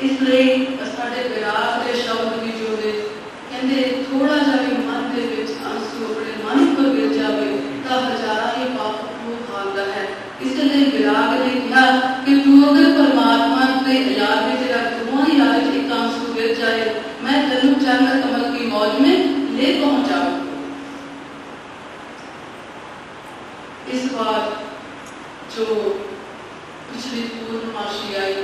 इसलिए साढ़े विराग जाए, मैं तेनू चरण कमल की मौज में ले पहुंचाऊं। इस बार जो पिछली पूर्णमासी आई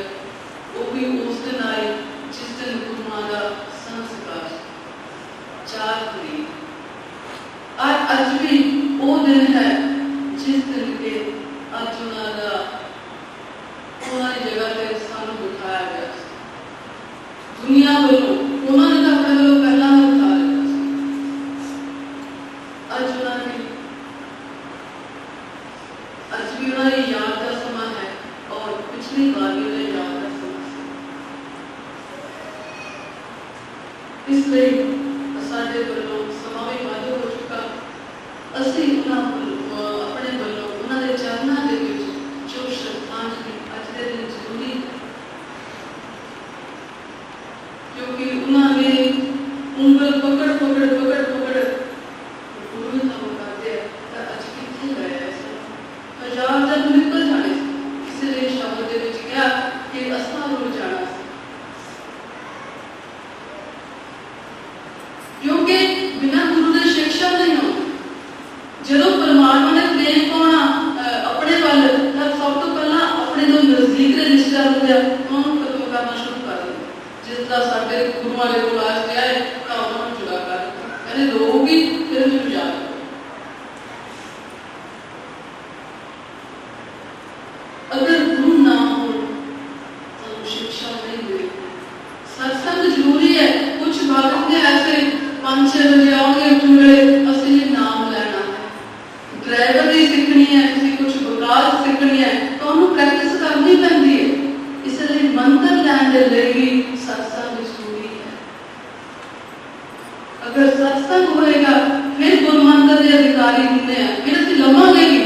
वो भी उस दिन आई जिस दिन गुरुओं का संस्कार 4 तरीक। और अज भी वो दिन है जिस दिन के अज उन्होंने जगह पर सानू बिठाया गया। दुनिया वालों उन्होंने तो अपने वालों पहला बिठा लिया। अज उन्होंने अज भी उन्होंने याद का समा है और पिछली बार भी उन्हें याद का समा है। इसलिए साडे वालों समा भी वाधो हो चुका। असी अपने वालों उन्होंने चरणों के विच जो श्रद्धांजलि अज के दिन जरूरी है, क्योंकि उन्होंने उंगल पकड़ पकड़ पकड़ पकड़ गुरु धाम करते हैं। अज कितने गए ऐसे हजार जन निकल जाने, इसलिए शब्द के विच कहा कि असा रुल जाना, क्योंकि बिना गुरु की शिक्षा नहीं हो। जो परमात्मा ने प्रेम पाना अपने वाल सब तो पहला अपने जो नजदीक के रिश्तेदार होंगे उन्होंने खत्म करना शुरू कर दिया। जिस तरह साढ़े गुरुओं के को आज गया है तो उन्होंने जुड़ा कर कहने लोगी फिर मैं जा। अगर गुरु ना हो तो शिक्षा नहीं मिलेगी। सत्संग जरूरी है। कुछ भक्त ने ऐसे 5-6 बजे आओगे चूड़े असली नाम लेना है, ड्राइवर भी सीखनी है, किसी कुछ बकास सीखनी है तो उन्होंने प्रैक्टिस करनी पैंती है। इसलिए मंत्र लैंड लेगी सत्संग जरूरी है। अगर सत्संग होएगा फिर गुरु मंत्र के अधिकारी होंगे हैं, फिर असं लवांगे भी।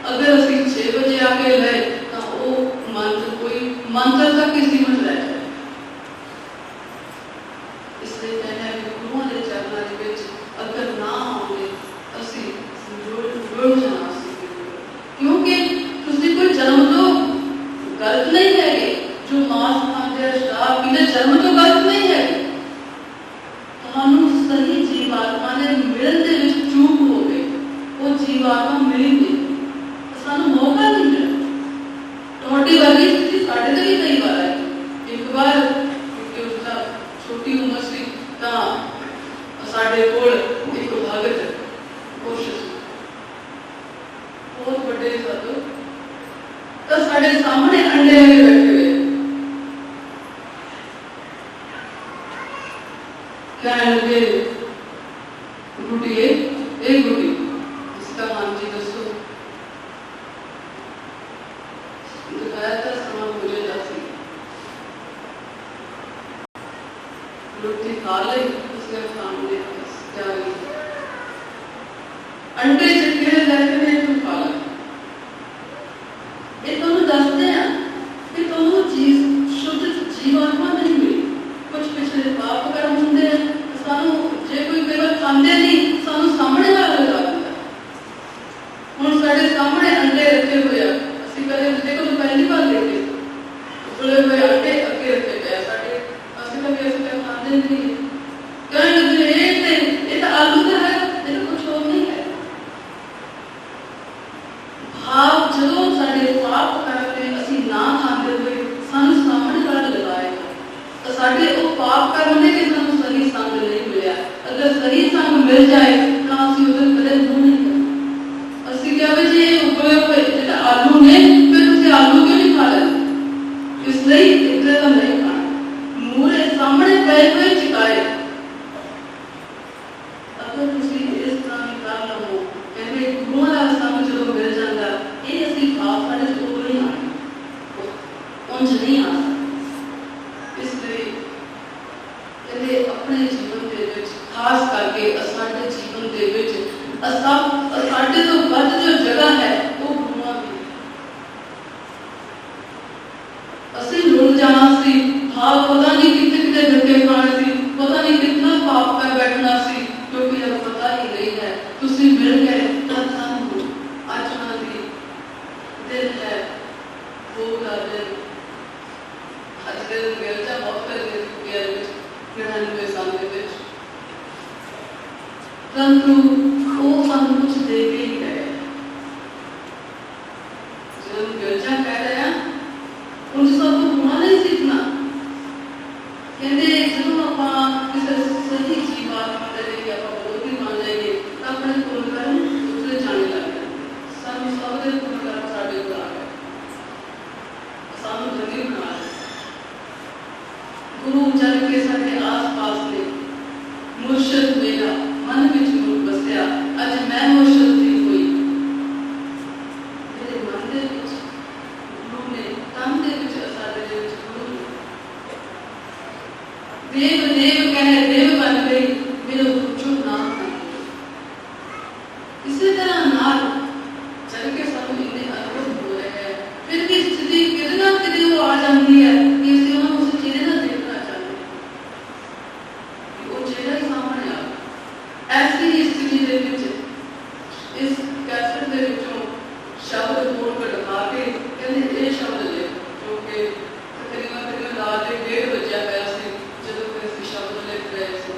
अगर असं 6 बजे आके ले तो वो मंत्र कोई मंत्र तक ही सीमित रह जाए। इसलिए कहना है गुरुओं के चरणों के विच अगर ना होंगे असं जुड़ जाना सीखे, क्योंकि तुसी कोई जन्म तो गलत नहीं है। जो मांस खाते शराब पीते जन्म तो गलत नहीं है। सही जीवात्मा ने मिलने के चूक हो गई, वो जीवात्मा मिली नहीं, सानू मौका नहीं मिला। थोड़ी वर्गी स्थिति साढ़े तो भी कई बार आई। एक बार क्योंकि उसका छोटी उम्र से साढ़े कोल एक भगत कोशिश बहुत बड़े साधु तो साढ़े सामने अंडे लेके बैठे हुए कहने लगे गुटिए एक गुटी इसका नाम जी दसो। दिखाया था समा मुझे जाती रोटी खा ली, उसके सामने क्या अंडे चिटके लगे तुम खा लो। ये दोनों दसते हैं कि दोनों चीज शुद्ध जीवात्मा नहीं मिली। कुछ पिछले पाप कर्म होंगे सानू जे कोई कई बार खाते नहीं सानू सामने वाला लगा दिंदा। हुण साडे सामने अंडे रखे हुए हैं, असं कदे देखो तो पहली बार देखे उबले हुए अंडे अगे रखे गए साडे, असं कभी ऐसे खाते नहीं। कहने लगे ये तो आलू का है, ये तो कुछ और नहीं है। भाव जो साडे पाप करके असी ना खाते हुए सानू सामने वाला लगाएगा तो साडे वो पाप कर्म ने कि सानू सही संग नहीं मिला। अगर सही संग मिल जाए तो असी उधर कदे मुंह नहीं करते। असी क्या जी उबले हुए जो आलू ने फिर तुम आलू क्यों नहीं खा लेते, इसलिए इतने तो नहीं खाना मूरे सामने पे हुए चिकाए। अगर तुम इस तरह की कर लो कहते गुरुओं का संग जो मिल जाता ये असली भाव साढ़े कोल नहीं आने, उंज नहीं आ सकते। इसलिए कहते अपने जीवन के विच खास करके साढ़े जीवन के विच साढ़े तो वध जो जगह है वो गुरुओं की। असं रुल जाना सी, भाव पता नहीं कितने कितने धक्के खाने सी, पता नहीं कितना पाप कर बैठना सी, क्योंकि अब पता ही नहीं है। तुसी मिल गए तब सानू अज उन्होंने दिन है वो का दिन अज के दिन मिल जा बहुत कर 99 साल के विच, परंतु वो सानू कुछ दे के ही गए। जो हम गिरजा कह रहे हैं उन सब को होना नहीं सीखना। कहते जो आप किसी सही जी बात मान लेंगे, आप बरोधी मान लेंगे, तो अपने पूर्ण कर्म दूसरे जाने लग जाएंगे। सानू सब दे पूर्ण कर्म साडे को आ गए, सानू धनी बना ले। गुरु जन के साथे आस पास ने मुर्शद मेरा मन विच मुर बसया, अज मैं मुर्शद दी हुई। मेरे मन दे विच गुरु ने, तन दे विच साडे दे विच गुरु ने। देव देव कहे देव बन गई, मेरे गुरु चुप ना बन गई। इसी तरह नाल चल के सानू इन्ने अनुभव हो रहे हैं, फिर भी स्थिति कितना कितने वो आ जाती है कि इसे हम उस चीज़ ना देखना चाहते हैं, वो चेहरा ही सामने आ। ऐसी ही स्थिति दे विच इस कैसेट दे विचों शब्द बोल कर दिखा के कहते ये शब्द ले, जो कि तकरीबन रात 1:30 बजे आया सी जब कोई शब्द लिख रहे थे।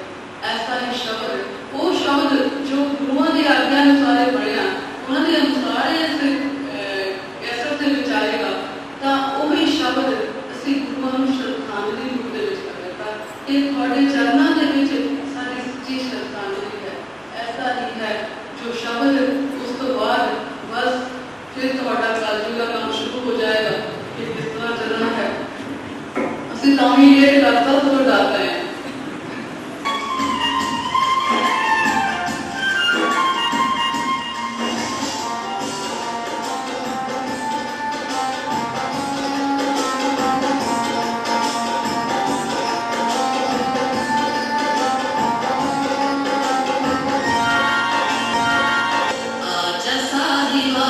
ऐसा ही शब्द, वो शब्द जो गुरुओं की आज्ञा अनुसार पढ़िया, उन्होंने अनुसार इस कैसेट दे विच आएगा, तो वही शब्द असी गुरुओं को श्रद्धांजलि रूप दे विच कर देता। ये थोड़े चरणों के विच सारी सच्ची श्रद्धांजलि है। ऐसा ही है जो शब्द उस तो बाद बस फिर थोड़ा कलयुग का काम शुरू हो जाएगा कि किस तरह चलना है। असी तामी ये करता तो डालते हैं। आजा साहिबा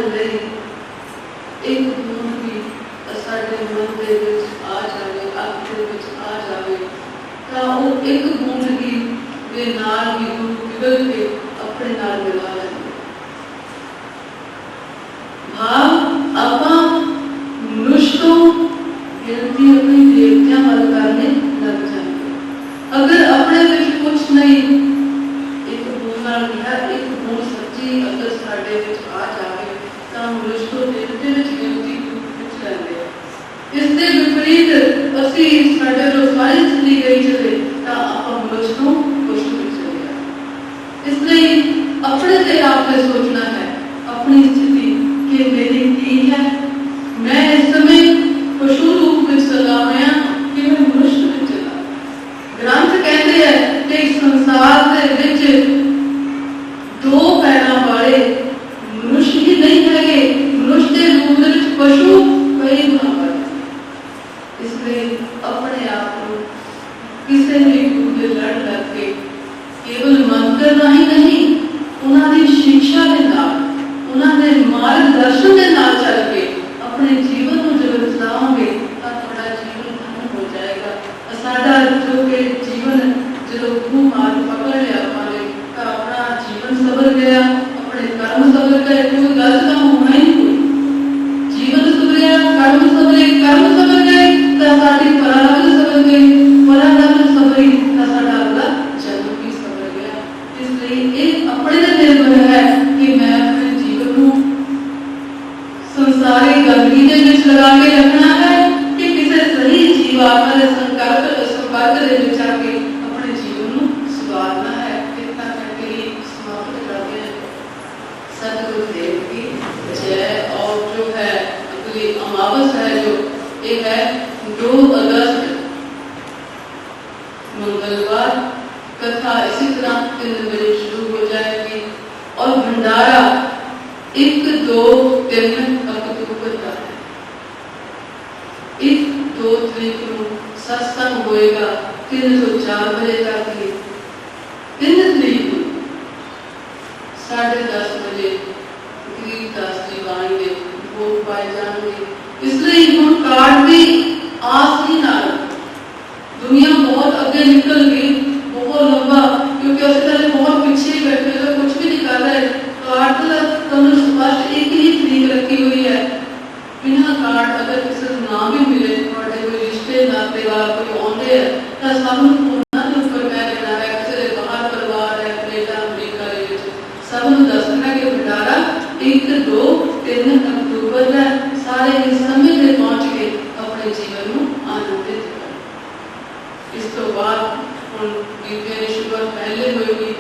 ਦੇ ਲਈ ਇੱਕ ਬੂੰਦ ਵੀ ਸਾਡੇ ਮਨ ਦੇ ਵਿੱਚ ਆ ਜਾਵੇ, ਅੱਖ ਦੇ ਵਿੱਚ ਆ ਜਾਵੇ, ਤਾਂ ਉਹ ਇੱਕ ਬੂੰਦ ਹੀ ਦੇ ਨਾਲ ਹੀ ਉਹਨੂੰ ਪਿਘਲ ਕੇ ਆਪਣੇ ਨਾਲ ਮਿਲਾ ਲੈਂਦੇ। ਭਾਵ ਆਪਾਂ ਮਨੁੱਖ ਤੋਂ ਗਿਣਤੀ अपने देवतियां वाल करने लग जाएंगे। अगर अपने विच कुछ नहीं, एक बूंद नाल किया, एक बूंद सच्ची अगर साडे विच आ जाए तो मनुष्य तो देवते विच गिनती विच लैंदे हैं। इस दे विपरीत असी साडे जो सारी स्थिति गई चले तो आपां मनुष्य तो कुछ नहीं चलेगा। इसलिए अपने ते आपने सोचना है अपनी स्थिति कि मेरी की है, मैं इस समय पशु रूप में चला रहा कि मैं मनुष्य में चला। ग्रंथ कहते हैं कि संसार के विच दो पैरों वाले मनुष्य ही नहीं है, मनुष्य के रूप में पशु कई भाग। इसलिए अपने आप को किसी भी रूप में लड़ लग के केवल मन करना ही नहीं, उन्होंने शिक्षा के नाल, उन्होंने मार्गदर्शन के नाल चल के अपने जीवन को जब बचाओगे तो थोड़ा जीवन धन हो जाएगा। साडा जो के जीवन जो खूब मार्ग पकड़ लिया पाले तो अपना जीवन सबर गया, अपने कर्म सबर गए, कोई गलत काम होना ही नहीं। जीवन सबर कर्म सबर, कर्म सबर गए तो साडी परालग सबर गई, परालग सबरी तो साडा अगला जन्म भी सबर गया। इसलिए एक अपने पर निर्भर है कि मैं अपने जीवन को संसारी गंदगी के विच लगा के रखना है कि किसी सही जीवात्मा के संपर्क के विच आके अपने जीवन को सुधारना है। इतना करके ही समाप्त करते हैं। सतगुरुदेव की जय। और जो है अगली अमावस है जो एक है 2 अगस्त मंगलवार, कथा इसी तरह 3 बजे शुरू हो जाएगी और भंडारा 1, 2, 3 अक्टूबर का है। 1, 2 तारीख को सत्संग होएगा 3 से 4 बजे तक ही। 3 तारीख को 10:30 बजे गरीबदास जी आएंगे, भोग पाए जाएंगे। इसलिए हम कार्ड भी आस ही ना रखो। दुनिया बहुत आगे निकल गई, बहुत लंबा, क्योंकि असली बहुत पीछे बैठे हुए कुछ भी नहीं कर रहे। कार्ड तो स्पष्ट एक ही तरीक रखी हुई है। बिना कार्ड अगर किसी को ना भी मिले, थोड़े कोई रिश्ते नातेदार कोई आते हैं तो सानू फोना के ऊपर कह देना है, किसी बाहर परिवार है कनेडा अमरीका सबनू दसना कि भंडारा 1, 2, 3 अक्टूबर है। सारे इस समय से पहुंच के अपने जीवन को आनंदित करें। इस तो बाद हम मेरी शुरुआत पहले होगी।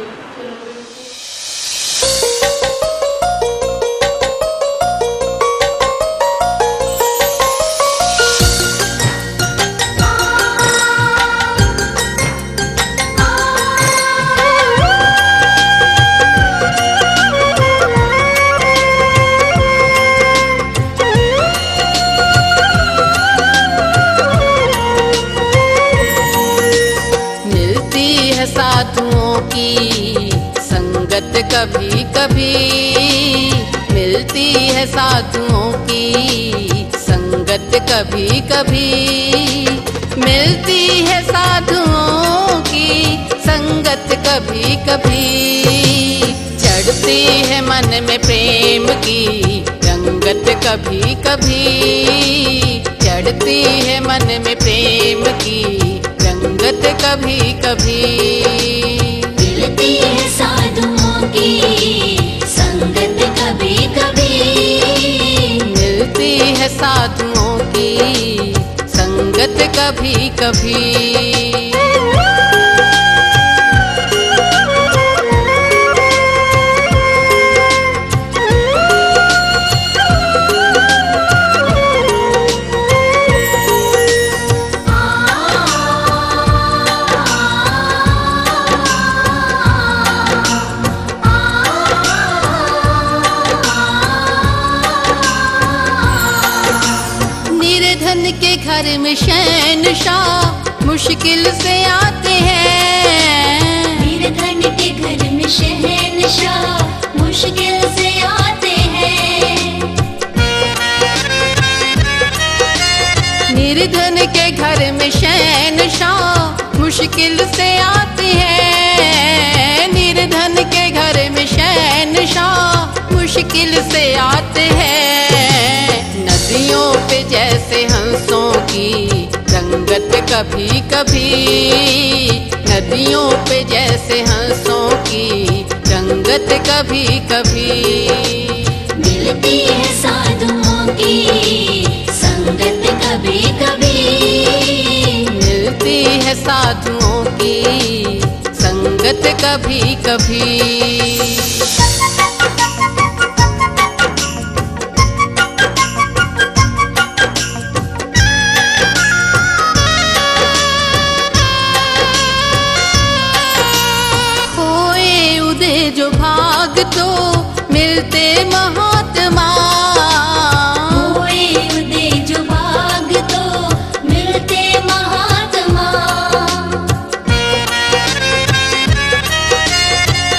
साधुओं की संगत कभी कभी मिलती है, साधुओं की संगत कभी कभी मिलती है, साधुओं की संगत कभी कभी चढ़ती है मन में प्रेम की रंगत कभी कभी चढ़ती है मन में प्रेम की रंगत कभी कभी मिलती है, साधुओं की संगत कभी कभी मिलती है, साधुओं की संगत कभी कभी। के घर में शहंशाह मुश्किल से आते हैं, निर्धन के घर में शहंशाह मुश्किल से आते हैं। आते हैं। नदियों पे जैसे हंसों की रंगत कभी कभी, नदियों पे जैसे हंसों की रंगत कभी कभी। मिलती है साधुओं की संगत कभी कभी, मिलती है साधुओं की संगत कभी कभी। खोए उदय जो भाग तो मिलते महात्मा, खोए उदय जो भाग तो मिलते महात्मा।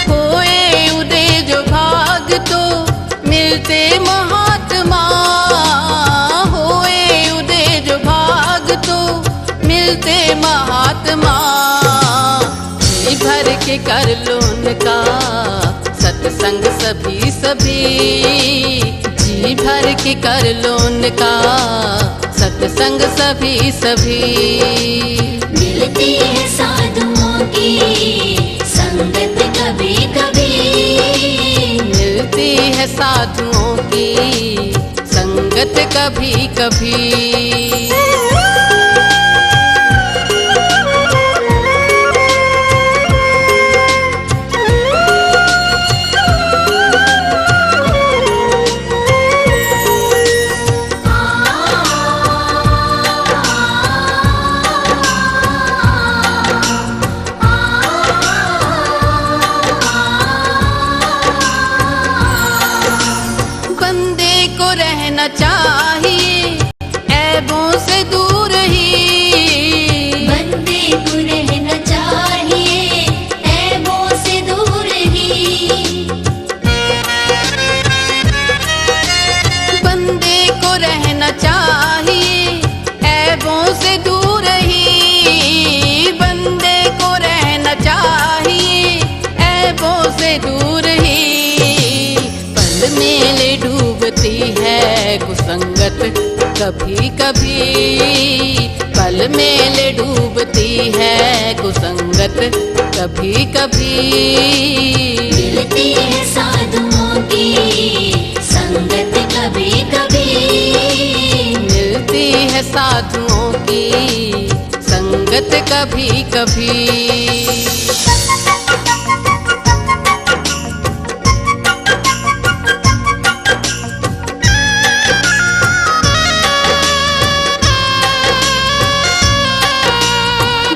खोए उदय जो भाग तो मिलते महात्मा, होए उदय जो भाग तो मिलते महात्मा। जी भर के कर लो उनका सत्संग सभी सभी, जी भर के कर लो उनका सत्संग सभी सभी। मिलती है साधुओं की संगत कभी कभी, मिलती है साधुओं की संगत कभी कभी। बंदे को रहना चाहिए ऐबों से दूर ही, बंदे को रहना चाहिए ऐबों से दूर ही। बंदे को रहना चाहिए ऐबों से दूर ही, बंदे को रहना चाहिए ऐबों से दूर ही। पल में ले डूबती है कुसंगत कभी कभी, पल में ले डूबती है कुसंगत कभी कभी। मिलती है साधुओं की संगत कभी कभी, मिलती है साधुओं की संगत कभी कभी।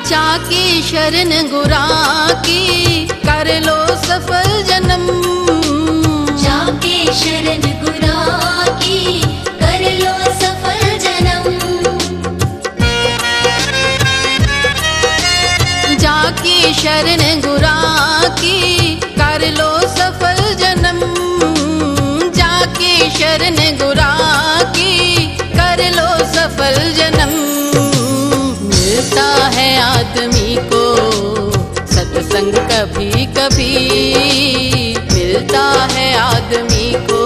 जाके शरण गुरा की कर लो सफल जन्म, जाके शरण गुरा की कर लो सफल जन्म। जाके शरण गुरा की कर लो सफल जन्म, जाके शरण गुरा की कर लो सफल जन्म। मिलता है आदमी को सत्संग कभी कभी, मिलता है आदमी को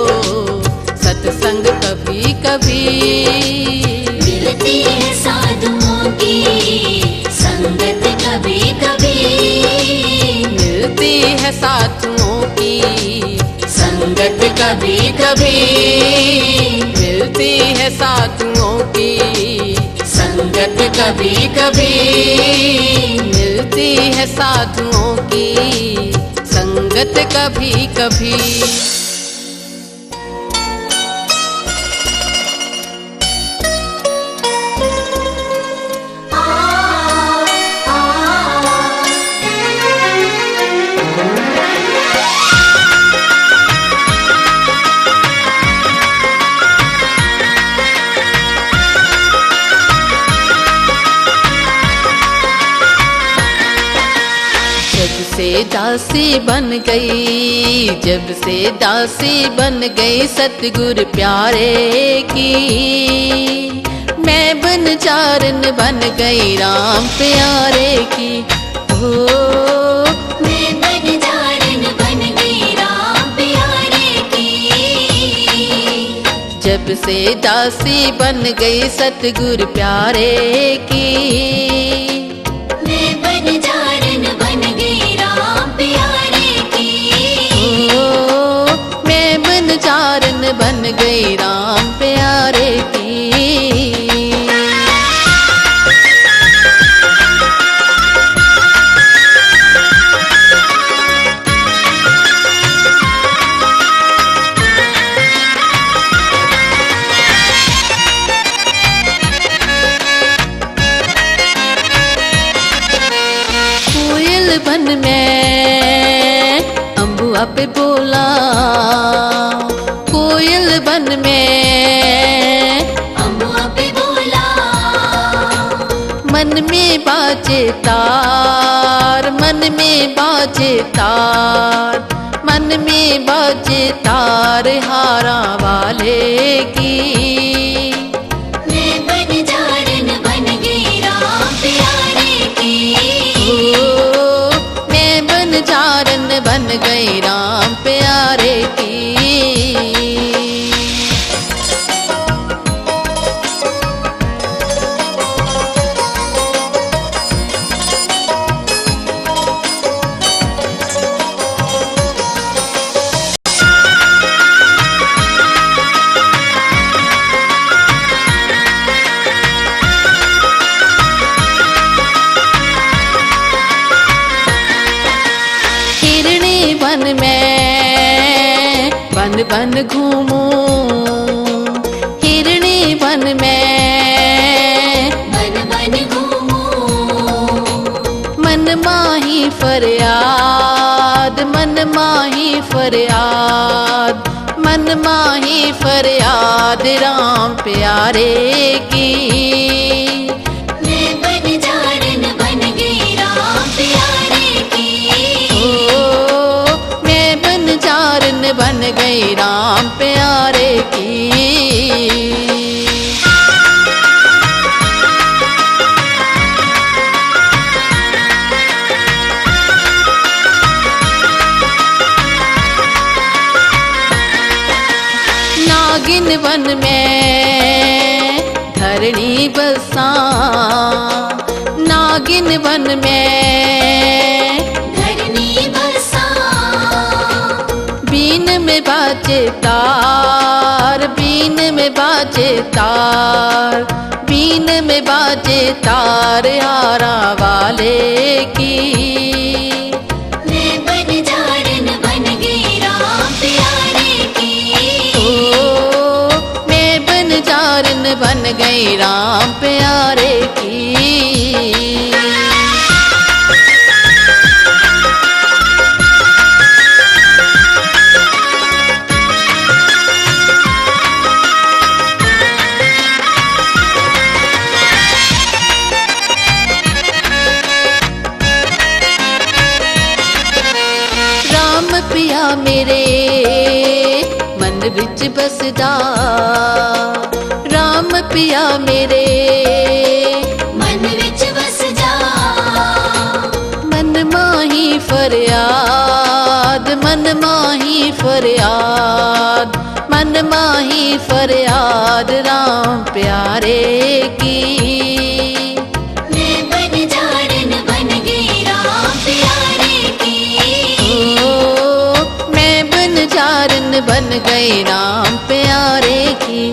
सत्संग कभी कभी। मिलती है साधुओं की संगत कभी कभी, मिलती है साधुओं की संगत कभी कभी, मिलती है साधुओं की संगत कभी कभी, मिलती है साधुओं की संगत कभी कभी। से दासी बन गई, जब से दासी बन गई सतगुर प्यारे की, मैं बनचारन बन गई राम प्यारे की। ओ मैं बनचारन बन गई राम प्यारे की। से दासी बन गई सतगुर प्यारे की। मैं बनजारन बन गई राम प्यारे की। मैं बनजारन बन गई राम प्यारे की। बन में अम्बुआ पे बोला, कोयल बन में अम्बुआ पे बोला। मन में बाजे तार, मन में बाजे तार, मन में बाजे तार हारा वाले की। मैं बनजारन बन गई राम प्यारे की। बनजारन बन गई राम प्यारे की। बन में बन बन घूमूं, हिरणी बन में बन बन घूमूं। मन माही फरियाद, मन माही फरियाद, मन माही फरियाद राम प्यारे की। मैं बनजारन बन गई राम प्यारे की। बनजारन बन गई राम प्यारे की। नागिन वन में धरणी बसा, नागिन वन में धरणी बसा। बीन में बाजे तार, बीन में बाजे तार, बीन में बाजे तार हारा वाले की। मैं बनजारन बन गई राम प्यारे की। मैं बनजारन बन गई राम प्यारे की। पिया मेरे मन विच बसदा, राम पिया मेरे मन विच बस जा। मन माही फरियाद, मन माही फरियाद, मन माही फरियाद राम प्यारे की। मैं बनजारन बन गई राम प्यारे की। मैं बनजारन बन गई राम प्यारे की।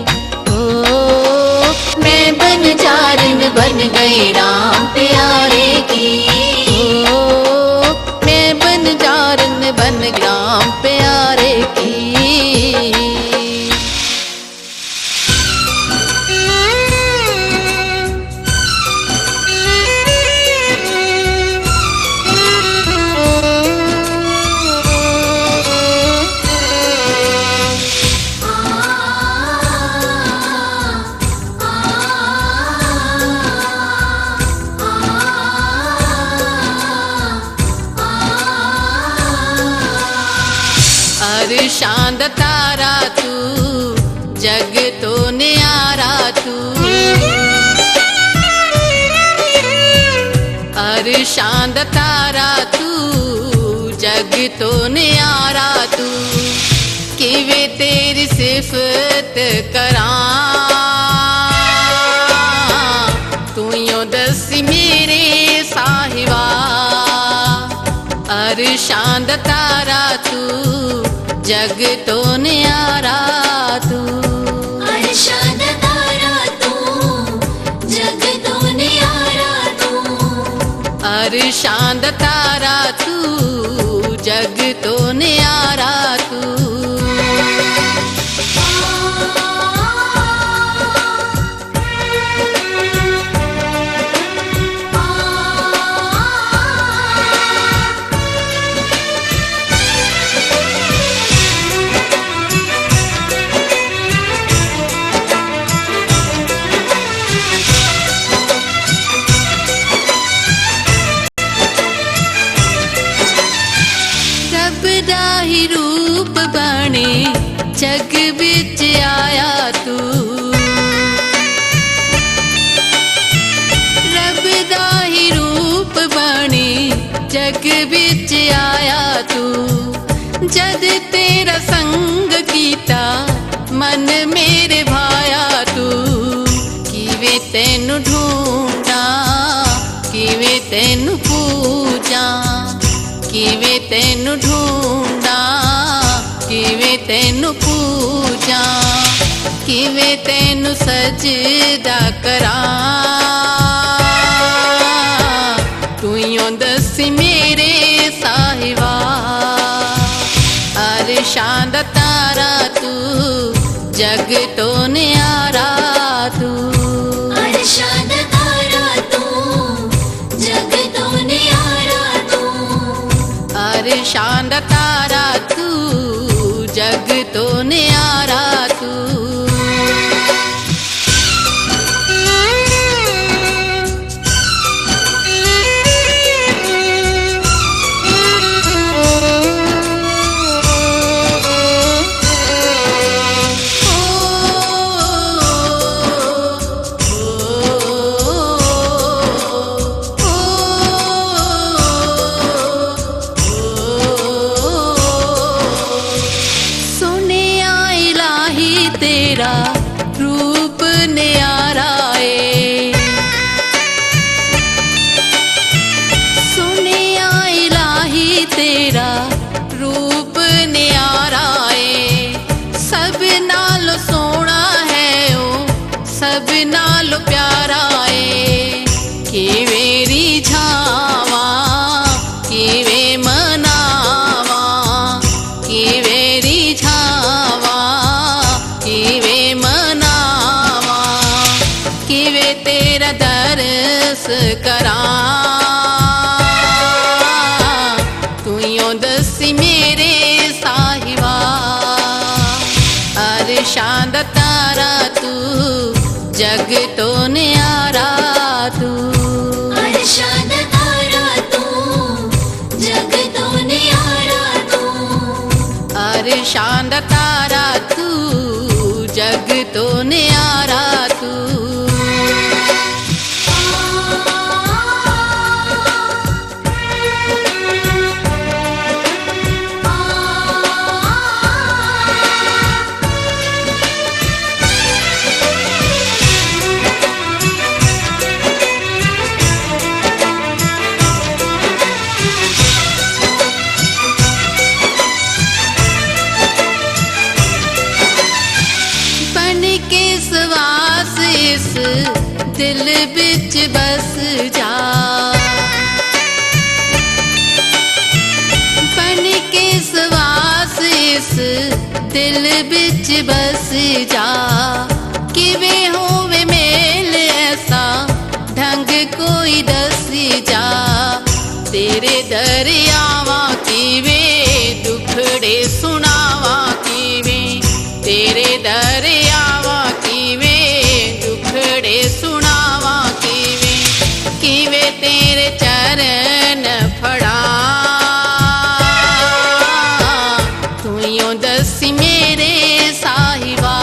मैं बनजारन बन गई राम प्यारे की। मैं बनजारन बन राम प्यारे की। शांद तारा तू, जग तो न्यारा तू। अरे शांद तारा तू, जग तो न्यारा तू। किवे तेरी सिफत करां, तू यो दसी मेरे साहिबा। अरशां दा तारा तू, जग तो न्यारा तू। अरशां दा तारा तू, जग तो न्यारा तू। अरशां दा तारा तू, जग तो न्यारा तू। रब दा ही रूप बने जग बिच आया तू। रब दा ही रूप बने जग बिच आया तू। जद तेरा संग कीता मन मेरे भाया तू। किवे तेनु ढूंढा, किवे तेनु पूजा, किवे तेनु ढूंढा, किवे तेनु पूजा, किवे तेनु सजदा करां। तू यो दसी मेरे साहिबा। अरशां दा तारा तू, जग तो न्यारा तू। अरशां दा तारा तू, जग तो न्यारा तू। अरशां दा तारा तू, जग तो न्यारा तू। तेरा रूप न्यारा है, सुनिया इलाही तेरा रूप न्यारा है। सब नालो सोना है ओ, सब नालो प्यारा है। किवे रिझावा, किवे मनावा, किवे रिझावा, किवे मनावा, किवे तेरा दरस करां। तू यो दसी मेरे साहिबा। अरशां दा तारा तू, जग तो न्यारा तू। अरशां दा तारा तू, जग तो न्यारा तू। अरशां दा तारा तू, जग तो न्यारा तू। इस दिल बिच बस जा, बन के सवास इस दिल बिच बस जा। किवे होवे मेल ऐसा ढंग कोई दसी जा। तेरे दरियावा किवे दुखड़े सुनावा, किवे तेरे दरियावा किवे दुखड़े सुनावा, किवे किवे तेरे चरण फड़ा। तू यो दसी मेरे साहिबा।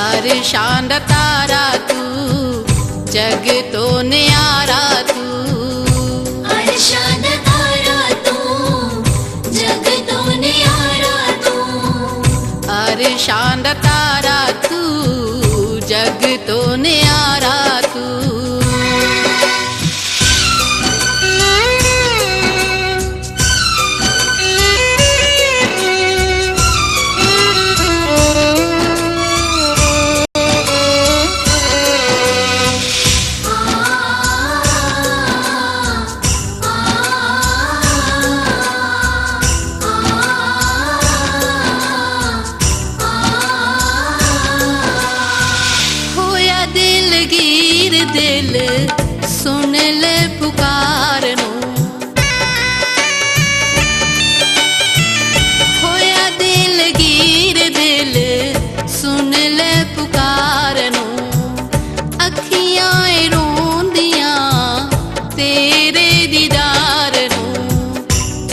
अरशां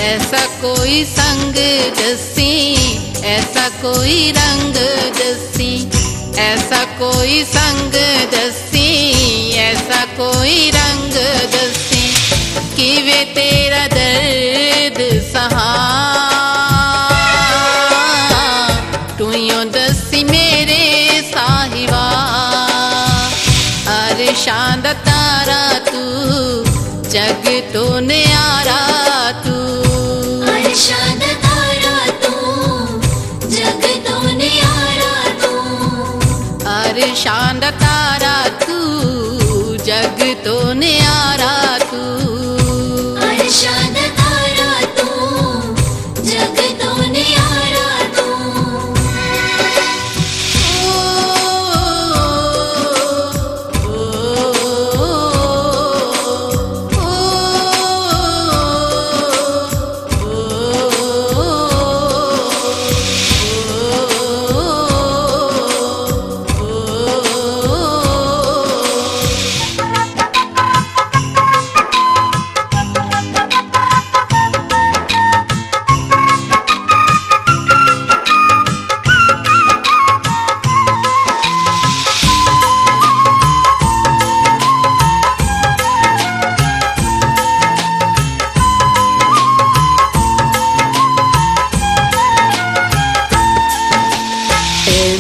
ऐसा कोई संग दसी, ऐसा कोई रंग दसी, ऐसा कोई संग दसी, ऐसा कोई रंग दसी, कि वे तेरा दर्द सहा। तू यूं दसी मेरे साहिबा, अरशां दा तारा तू, जग तो न्यारा तू। अरशां दा तारा तू, जग तो न्यारा तू। अरशां दा तारा तू, जग तो न्यारा तू। अरशां दा तारा तू, जग तो न्यारा तू।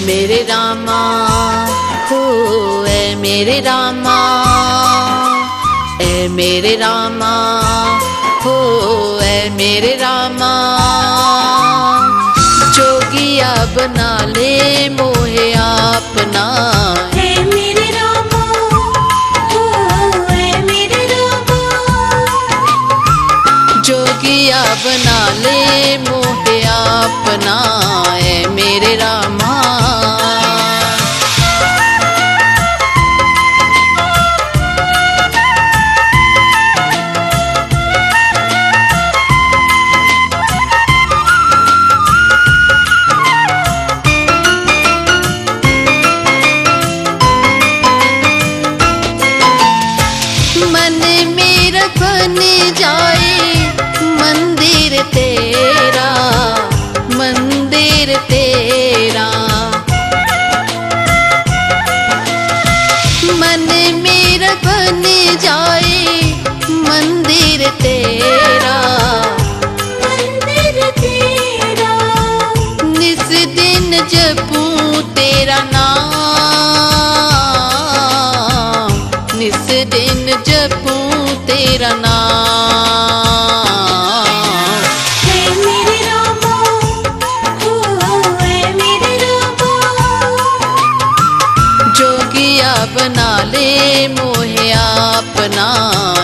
मेरे रामा हो, ऐ मेरे रामा, ऐ मेरे रामा हो, ऐ मेरे रामा। जोगिया बना ले मोहे अपना, ऐ मेरे रामा हो, ऐ मेरे रामा। जोगिया बना ले मोहे अपना, ऐ मेरे रामा। मन मेरा बन जाए मंदिर तेरा, मंदिर तेरा। मन मेरा बन जाए मंदिर तेरा, मंदिर तेरा। निस दिन जपूं तेरा नाम, निस दिन जपूं तेरा नाम। ऐ मेरे रामा हो, ऐ मेरे रामा। जोगिया बना ले मोहे अपना,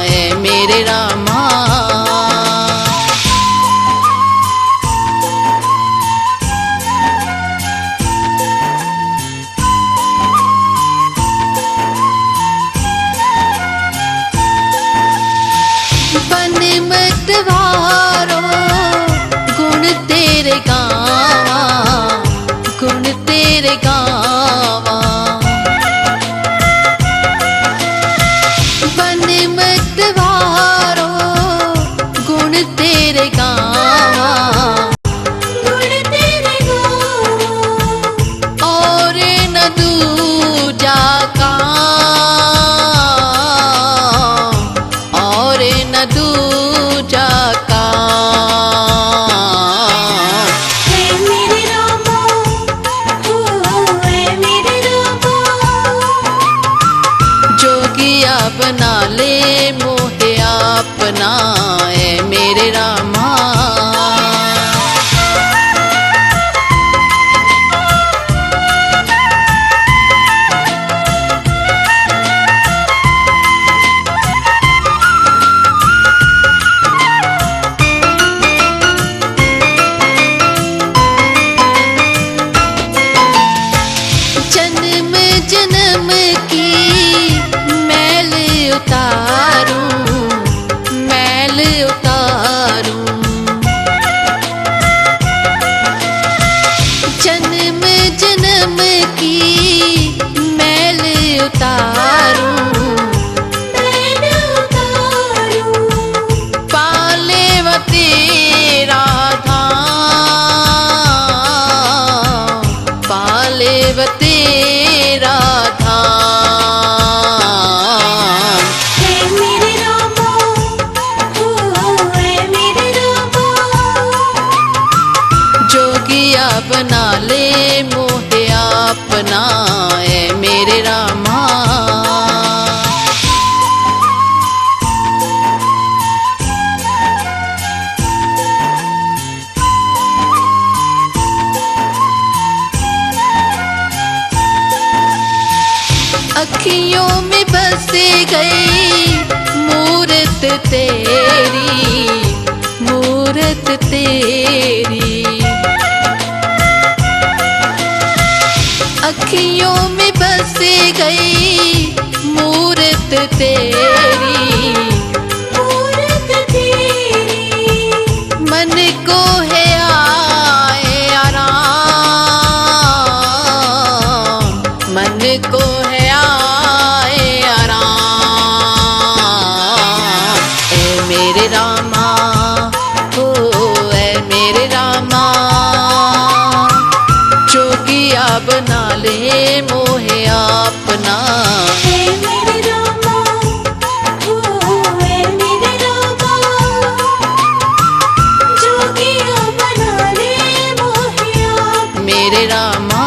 ऐ मेरे रामा। बन मतवारो गुण तेरे गावा, गुण तेरे गावा। बन मतवारो गुण तेरे गावा, गुण तेरे गावा। और न दूजा का, और न दूजा का। ऐ मेरे रामा हो, ऐ मेरे रामा। जोगिया बना ले मोहे अपना, ऐ मेरे रामा। जन्म जन्म की मैल उतारूं, मैल उतारूं। बना ले मोहे अपना ऐ मेरे रामा। अखियों में बसे गई मूरत तेरी, मूरत तेरी। अखियों में बसे गई मूरत तेरी, मूरत तेरी। मन को है आए आराम, मन को है आए आराम। ऐ मेरे रामा ओ ऐ मेरे रामा, जोगिया बना ले मोहे अपना। ऐ मेरे रामा ओ ऐ मेरे रामा, जोगिया बना ले मोहे अपना। मेरे रामा।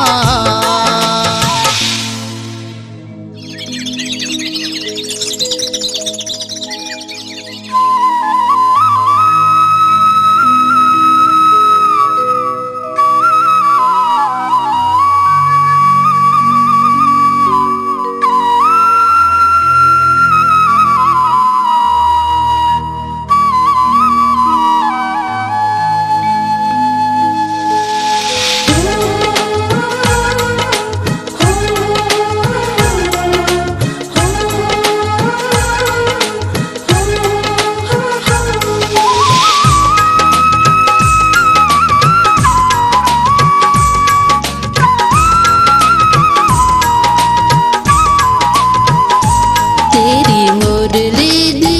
तेरी मुरली दी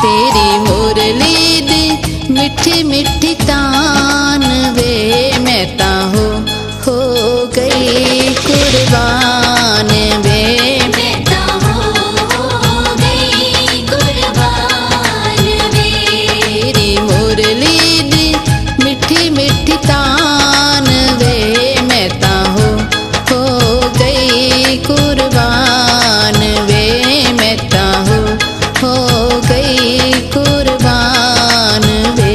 तेरी मुरली दी मिठी मिठी तान वे, मैं ता हो गई कुर्बान वे। मैं ता हो गई कुर्बान वे। तेरी मुरली दी मिठी मिठी तान वे, मैं ता हो गई कुर्बान वे, मैं ता हो गई कुर्बान वे।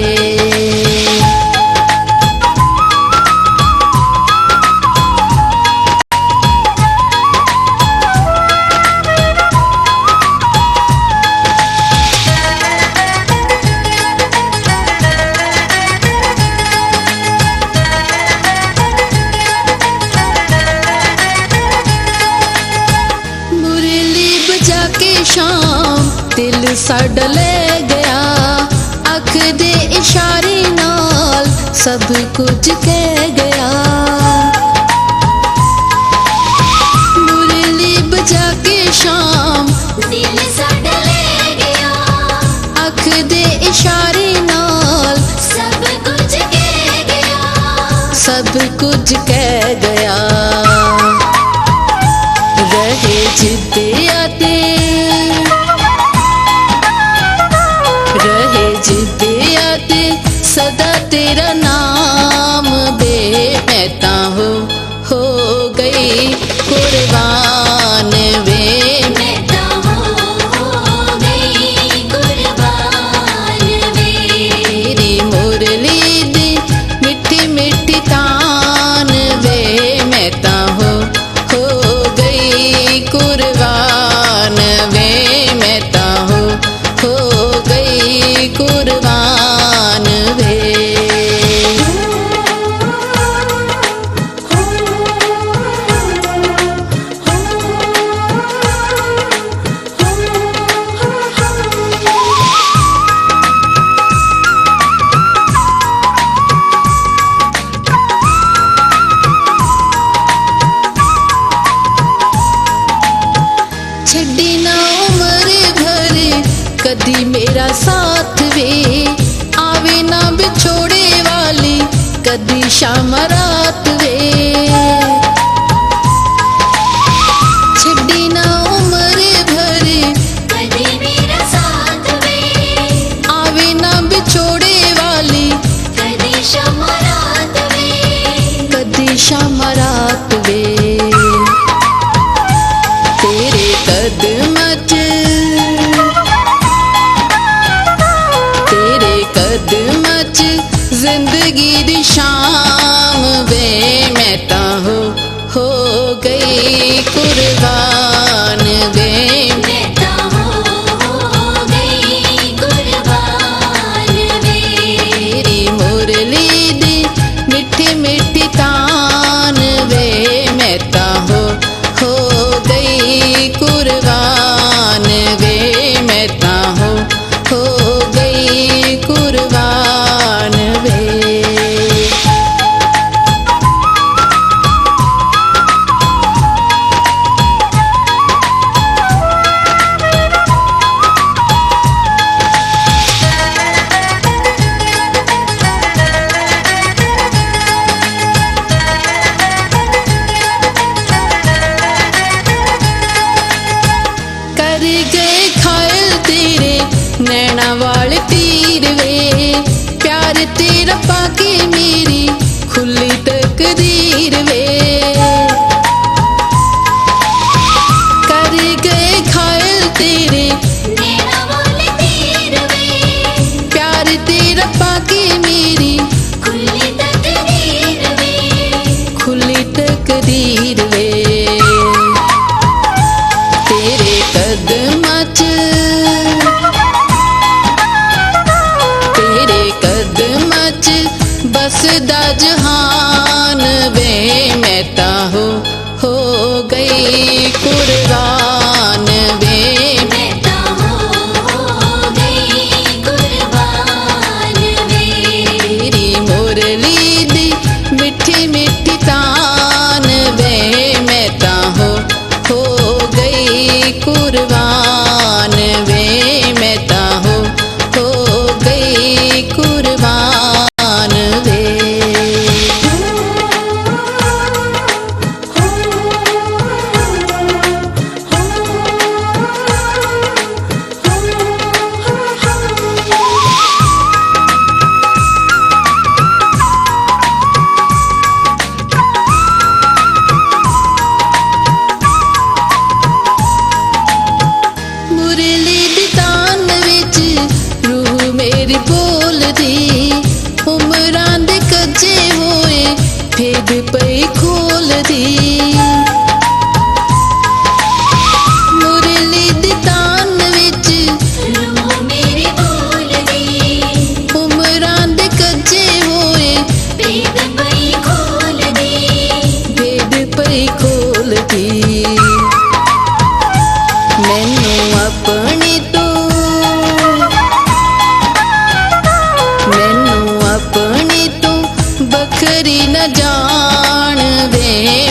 मुरली बजा के शाम दिल साडा ले गया, अख दे इशारे नाल सब कुछ कह गया। मुरली बजा के शाम दिल साडा ले गया, अख दे इशारे नाल सब कुछ कह गया, सब कुछ कह गया। रहे जिद्दियाते रहे जिद्दियाते सदा तेरा नाम बे, मैं ता हो गई कुर्बान वे। मैं ता हो गई कुर्बान वे। तेरी मुरली दी मिठी मिठी तान वे, मैं ता हो गई कुर्बान वे, मैं ता हो गई कुर्बान वे। छड़ी ना उम्र भर कदी मेरा साथ वे, आवे ना बिछोड़े वाली कदी शाम रात वे। छड़ी ना उम्र भर कदी मेरा साथ वे, नैना वाले तीर वे, प्यार तेरा पाके मेरी खुली तकदीर वे। कर गए घायल तेरे नैना वाले तीर वे, प्यार तेरा पाके मेरी खुली तकदीर वे, खुली तकदीर वे। तेरे कदमां च, तेरे कदमां च बसदा जहान वे। मैं ता हो गई कुर्बान वे। मैं ता हो गई कुर्बान वे। तेरी मुरली दी मिठी मिठी तान वे। मैं ता हो गई कुर्बान वे। मैं ता हो गई कुर्बान वे। मुरली दी तान विच रूह मेरी बोलदी, उमरां दे कच्चे होए भेद पई खोलदी। मुरली दी तान विच रूह मेरी बोलदी, उमरां दे कच्चे होए भेद पई खोलदी, भेद पई खोलदी। मैनू अपनी तो, मैनू अपनी तो बखरी न जान वे।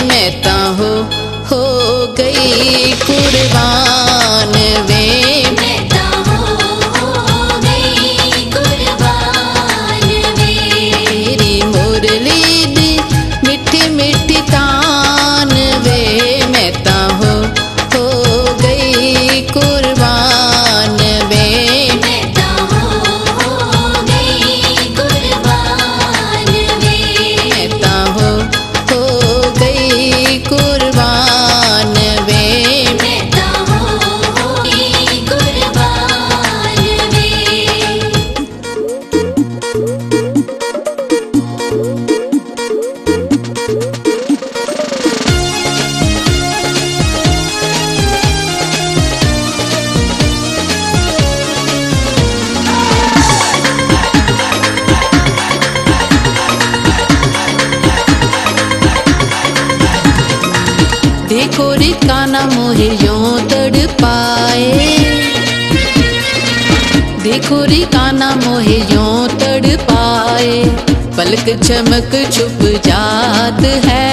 मैं ता हो गई कुर्बान वे। मैं ता हो गई कुर्बान वे। तेरी मुरली दी मिठी मिठी तान वे। मैं ता हो गई कुर्बान वे। मैं ता हो गई कुर्बान वे। मैं ता हो गई कुर्बान वे। मैं ता हो गई कुर्बान वे। देखो रे काना मोहे यूं तड़पाए, देखो रे काना मोहे यूं तड़पाए। पलक चमक छुप जात है,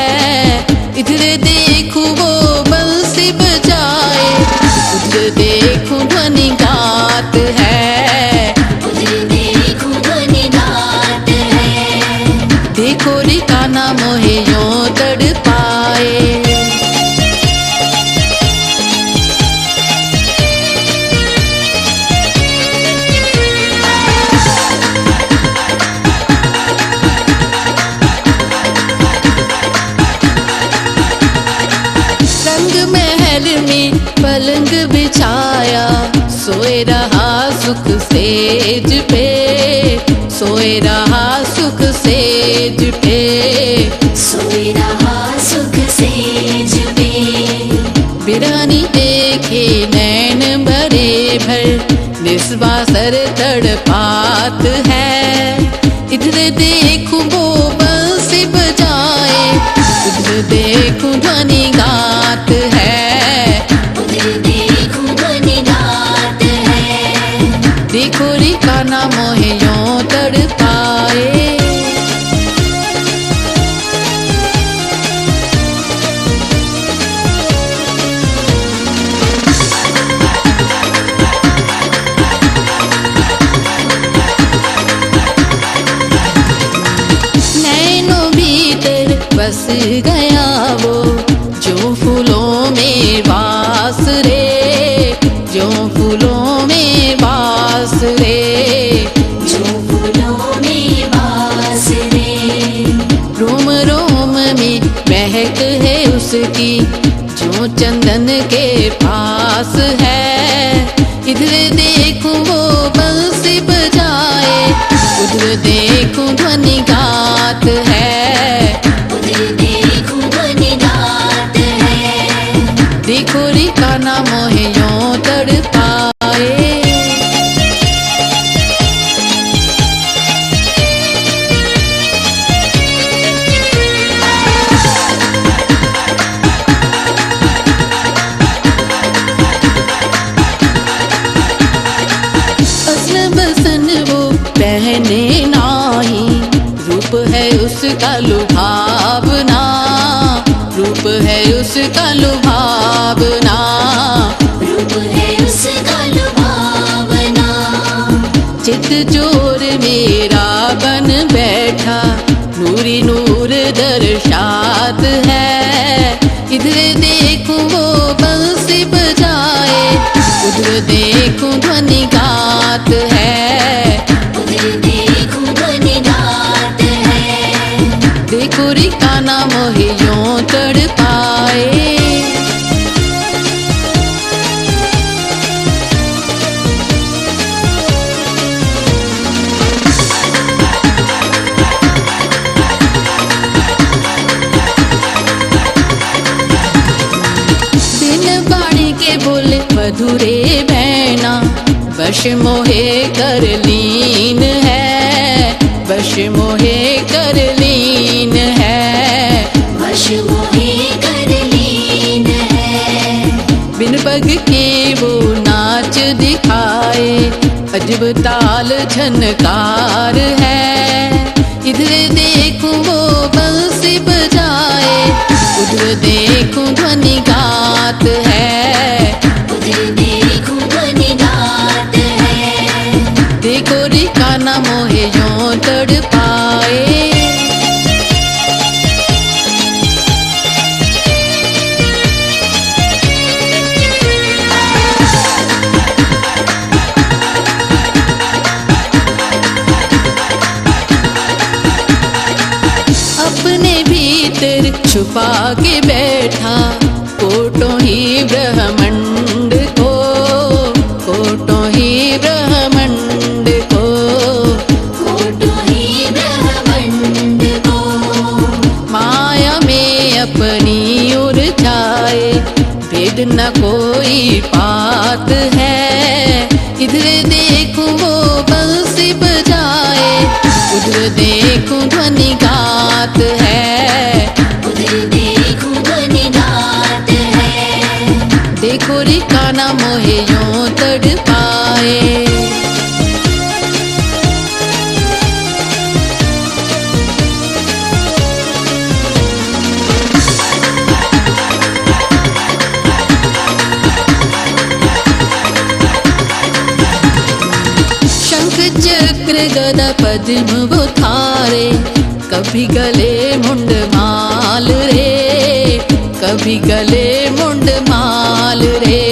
इधर देखूं वो बंसी बजाए, उधर देखूं ध्वनि गात है। उधर देखूं ध्वनि गात है। देखो रे काना मोहे यूं तड़पाए। रंग महल में पलंग बिछाया, सोए रहा सुख सेज पे, सोए रहा सुख सेज पे। सोए रहा सुख सेज पे। बिरानी देखे नैन भरे भर, निस्वासर तड़पात है। इधर देखूं वो बंसी बजाए, उधर देखूं ध्वनि गात है। उधर देखूं ध्वनि गात है। देखो रे काना मोहे यूं तड़पाए। बस गया वो जो फूलों में वास रे, जो फूलों में वास रे, जो फूलों में वास रे। रोम रोम में महक है उसकी, जो चंदन के पास है। इधर देखूं वो बंसी बजाए, उधर देखूं ध्वनि गात है, उधर देखूं ध्वनि गात है। देखो रे कान्हा मोहे यूं तड़पाए। पहने नाही, रूप है उसका लुभावना, रूप है उसका लुभावना, रूप है उसका लुभावना। चित जोर मेरा बन बैठा, नूरी नूर दर्शात है। इधर देखूं वो बंसी बजाए, उधर देखूं ध्वनि गात है, देखूं ध्वनि गात है। देखो रे कान्हा मोहे यूं तड़पाए। दिन बाणी के बोले मधुरे बैना, वश मोहे कर लीन है, वश मोहे कर लीन है, वश मोहे कर लीन है। बिन पग के वो नाच दिखाए, अजब ताल झनकार है। इधर देखूं वो बंसी बजाए, उधर देखूं ध्वनि गात है, उधर देखूं ध्वनि गात है। देखो रे कान्हा मोहे यूं तड़पाए। अपने भीतर छुपा के बैठा, कोटों ही ब्रह्मांड को, कोटों ही ब्रह्मांड को, कोटों ही ब्रह्मांड को। माया में अपनी उलझाए, भेद न कोई बात है। इधर देखूं वो बंसी बजाए, उधर देखूं ध्वनि गात है, उधर देखूं ध्वनि गात है। देखो रे कान्हा मोहे यूं तड़पाए। शंख चक्र गदा पद्म वो थारे, कभी गले मुंड माल रे, कभी गले मुंड माल रे,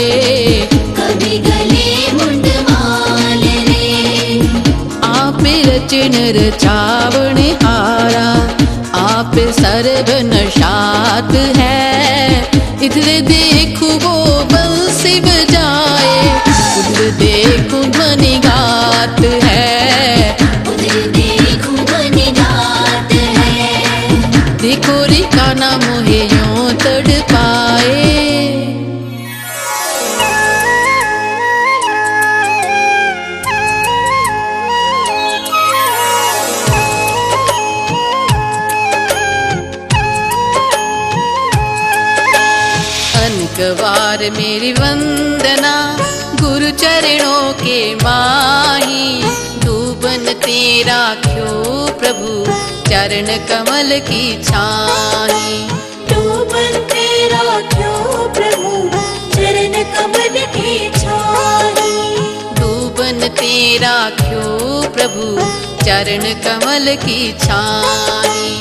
कभी गले मुंड माल रे। आप रचन रचावण हारा, आप सर्व नशात है। इधर देखूं वो बंसी बजाए, उधर देखूं ध्वनि गात है, उधर देखूं ध्वनि गात है। देखो रे कान्हा मोहे यूं तड़पाए। अनकवार मेरी वंदना, गुरु चरणों के माही। धूपन तेरा क्यों प्रभु, चरण कमल की छाही। धूपन तेरा क्यों प्रभु, चरण कमल की छाही। धूपन तेरा क्यों प्रभु, चरण कमल की छाही।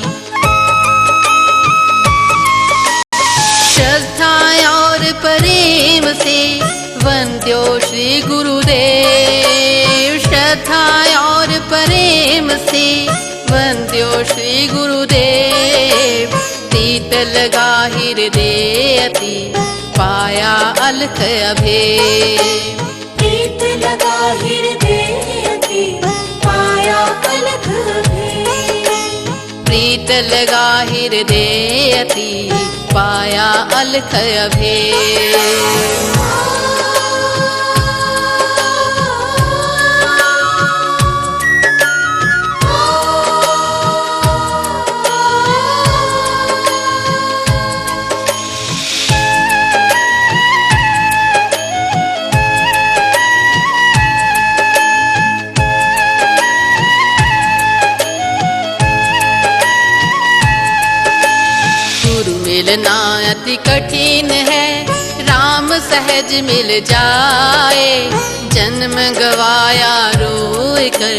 श्रद्धा और प्रेम से वंद्यो श्री गुरुदेव। श्रद्धा और प्रेम से वंद्यो श्री गुरुदेव। प्रीत लगा हृदय अति पाया अलख अभेद। प्रीत लगा हृदय अति पाया अलख अभेद। प्रीत लगा हृदय अति पाया अलख अभेद। मिलना अति कठिन है, राम सहज मिल जाए। जन्म गवाया रोए कर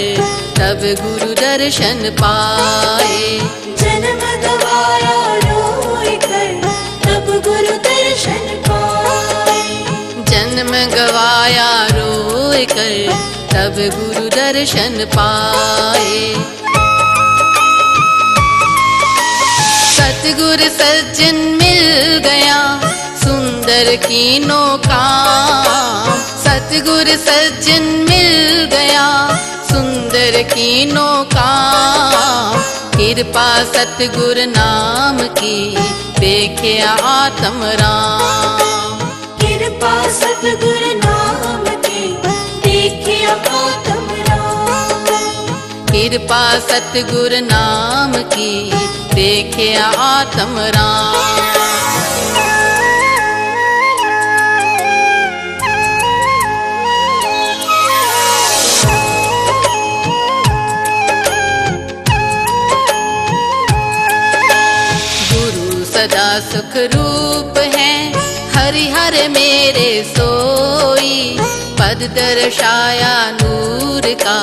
तब गुरु दर्शन पाए। जन्म गवाया रोए कर तब गुरु दर्शन पाए। जन्म गवाया रोए कर तब गुरु दर्शन पाए। सतगुर सज्जन मिल गया सुंदर कीनों काम। सतगुर सज्जन मिल गया सुंदर कीनों काम। कृपा सतगुर नाम की देखे आत्म राम। कृपा सतगुर नाम की देखे आत्म राम। कृपा सतगुर नाम की देखे आत्म राम। गुरु सदा सुख रूप है, हरिहर मेरे सोई। पद दर्शाया नूर का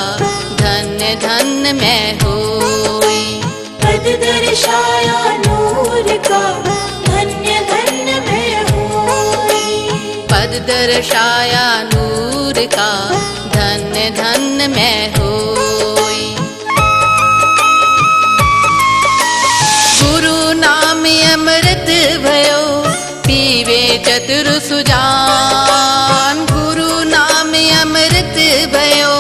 धन्य धन्य मैं होई। पद दर्शाया नूर का धन्य धन्य मैं होई। पद दर्शाया नूर का धन्य धन्य मैं होई। गुरु नाम अमृत भयो पीवे चतुर सुजान। गुरु नाम अमृत भयो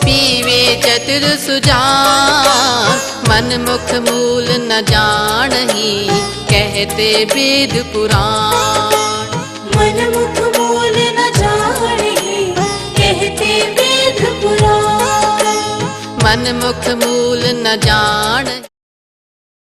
पीवे चतुर सुजान। मन मुख मूल न जानही कहते वेद पुराण। मन मुख मूल न जानही कहते वेद पुराण। मन मुख मूल न जान।